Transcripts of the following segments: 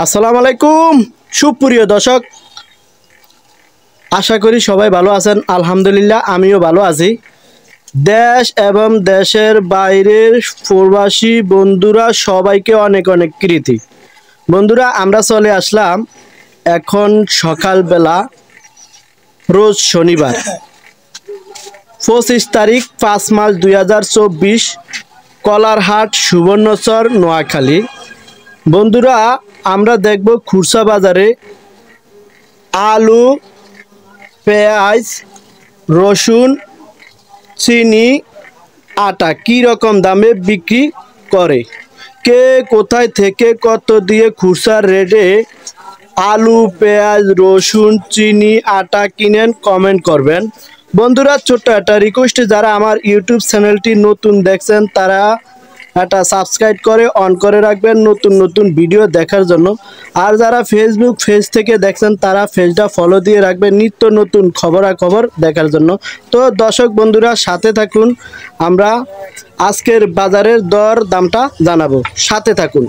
আসসালামু আলাইকুম সুপ্রিয় দর্শক, আশা করি সবাই ভালো আছেন। আলহামদুলিল্লাহ আমিও ভালো আছি। দেশ এবং দেশের বাইরের প্রবাসী বন্ধুরা সবাইকে অনেক অনেক কৃতি। বন্ধুরা, আমরা চলে আসলাম এখন সকালবেলা, রোজ শনিবার 25 তারিখ 5 মার্চ 2024, কলারহাট, সুবর্ণচর, নোয়াখালী। বন্ধুরা, আমরা দেখব খুরসা বাজারে আলু, পেঁয়াজ, রসুন, চিনি, আটা কী রকম দামে বিক্রি করে, কে কোথায় থেকে কত দিয়ে খুরসা রেটে আলু, পেঁয়াজ, রসুন, চিনি, আটা কিনেন, কমেন্ট করবেন। বন্ধুরা, ছোট্ট একটা রিকোয়েস্ট, যারা আমার ইউটিউব চ্যানেলটি নতুন দেখছেন তারা একটা সাবস্ক্রাইব করে অন করে রাখবেন নতুন নতুন ভিডিও দেখার জন্য। আর যারা ফেসবুক পেজ থেকে দেখছেন তারা পেজটা ফলো দিয়ে রাখবেন নিত্য নতুন খবরাখবর দেখার জন্য। তো দর্শক বন্ধুরা, সাথে থাকুন, আমরা আজকের বাজারের দর দামটা জানাবো, সাথে থাকুন।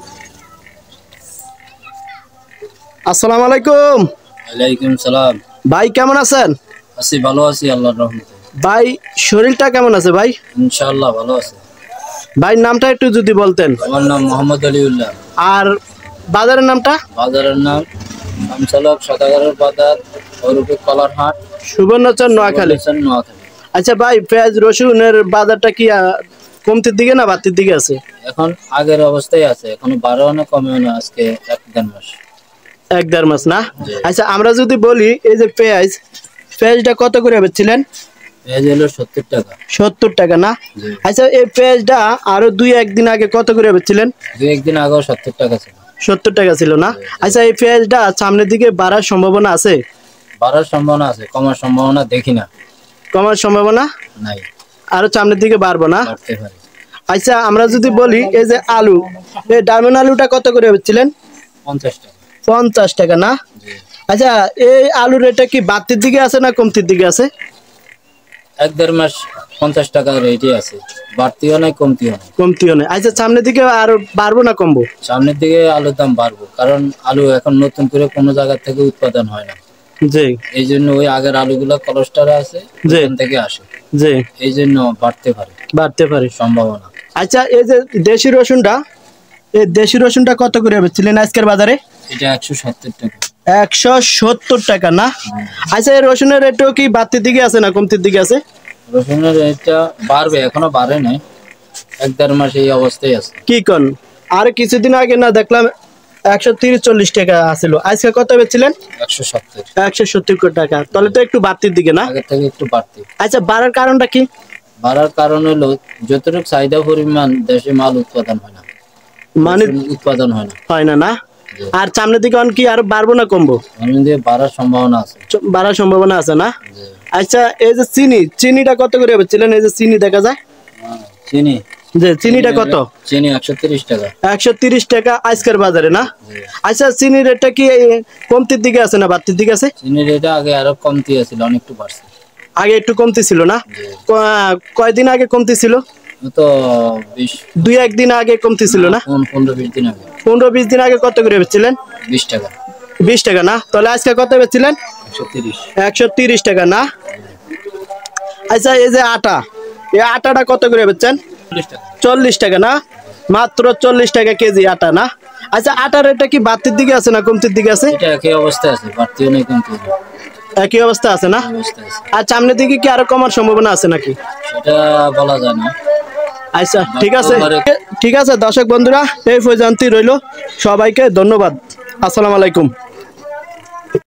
আসসালামু আলাইকুম। ওয়ালাইকুম সালাম। ভাই কেমন আছেন? আছি, ভালো আছি আল্লাহর রহমতে। ভাই শরীরটা কেমন আছে ভাই? ইনশাআল্লাহ ভালো আছে। ভাই নামটা একটু যদি বলতেন। আমার নাম মোহাম্মদ আলিউল্লাহ। আর বাজারের নামটা? বাজারের নাম আমসালক সদাগরের বাজার, ওরূপে কলারহাট, সুবর্ণচর, নোয়াখালী। নোয়াখালী। আচ্ছা ভাই, পেঁয়াজ রসুনের বাজারটা কি কমতির দিকে না বাড়তির দিকে আছে? এখন আগের অবস্থায় আছে, এখনো 12 না কমেও না, আজকে 1-1.5 মাস। 1-1.5 মাস না? আচ্ছা, আমরা যদি বলি এই যে পেঁয়াজটা কত করে বেচছিলেন? পেঁয়াজ হলো 70 টাকা। 70 টাকা না? আচ্ছা, এই পেঁয়াজটা আরো 2-1 দিন আগে কত করে বেচছিলেন? 2-1 দিন আগেও 70 টাকা ছিল। 70 টাকা ছিল না? আচ্ছা, এই পেঁয়াজটা সামনের দিকে বাড়ার সম্ভাবনা আছে? বাড়ার সম্ভাবনা আছে, কমার সম্ভাবনা দেখি না। কমার সম্ভাবনা নাই, আরো সামনের দিকে বাড়বো না? বাড়তে পারে। আচ্ছা, আমরা যদি বলি এই যে আলু, এই ডায়মন্ড আলুটা কত করে বেচছিলেন? 50 টাকা। 50 টাকা না? আচ্ছা, এই আলুর রেটটা কি বাড়তির দিকে আছে না কমতির দিকে আছে? 1-1.5 মাস 50 টাকা রেটই আছে, বাড়তিও নাই কমতিও নাই। কমতিও নেই। আচ্ছা, সামনের দিকে আরো বাড়বো না কমবো? সামনের দিকে আলুর দাম বাড়বো, কারণ আলু এখন নতুন করে কোনো জায়গা থেকে উৎপাদন হয় না। জি। এই জন্য ওই আগের আলুগুলো কলস্টারে আছে, ওখান থেকে আসে। জি। এই জন্য বাড়তে পারে সম্ভাবনা। আচ্ছা, এই যে দেশি রসুনটা, এই দেশি রসুনটা কত করে বেচছিলেন আজকের বাজারে? এটা 170 টাকা। 170 টাকা না? আচ্ছা, এই রসুনের রেটও কি বাড়তির দিকে আছে না কমতির দিকে আছে? রসুনের রেটটা বাড়বে, এখনো বাড়ে নাই, 1-1.5 মাস এই অবস্থায় আছে। কি কোন? আর কিছুদিন আগে না দেখলাম 130-140 টাকা আছিল, আজকে কত বেচছিলেন? 170। 170 টাকা, তাহলে তো একটু বাড়তির দিকে না? আগের থেকে একটু বাড়তি। আচ্ছা, বাড়ার কারণটা কি? বাড়ার কারণ হলো যতটুকু চাহিদা পরিমাণ দেশে মাল উৎপাদন হয় না, মানে উৎপাদন হয় না না? আর সামনের দিকে কি আরো বাড়বো না কমবো? বাড়ার সম্ভাবনা আছে। বাড়ার সম্ভাবনা আছে না? আচ্ছা, এই যে চিনিটা কত করে বেচছিলেন? এই যে চিনি দেখা যায়, চিনি, যে চিনিটা কত? চিনি 130 টাকা। 130 টাকা আজকের বাজারে না? আচ্ছা, চিনির রেটটা কি কমতির দিকে আছে না বাড়তির দিকে আছে? চিনির রেটটা আগে আরো কমতি ছিল, অনেকটু বাড়ছে। আগে একটু কমতি ছিল না? কয়দিন আগে কমতি ছিল? তো 2-1 দিন আগে কমতি ছিল না? 15-20 দিন আগে। 15-20 দিন আগে কত করে বেচছিলেন? 20 টাকা। 20 টাকা না? তাহলে আজকে কত বেচছিলেন? 130। 130 টাকা না? আচ্ছা, এই যে আটা, এই আটাটা কত করে বেচছেন? 40 টাকা না? মাত্র 40 টাকা কেজি আটা না? আচ্ছা, আটার রেটটা কি বাড়তির দিকে আছে না কমতির দিকে আছে? এটা একই অবস্থায় আছে, বাড়তিও নেই কমতিও নেই, একই অবস্থা আছে না? আর সামনের দিকে কি আরো কমার সম্ভাবনা আছে নাকি? সেটা বলা যায় না। আচ্ছা, ঠিক আছে দর্শক বন্ধুরা, এই পর্যন্তই রইল। সবাইকে ধন্যবাদ। আসসালামু আলাইকুম।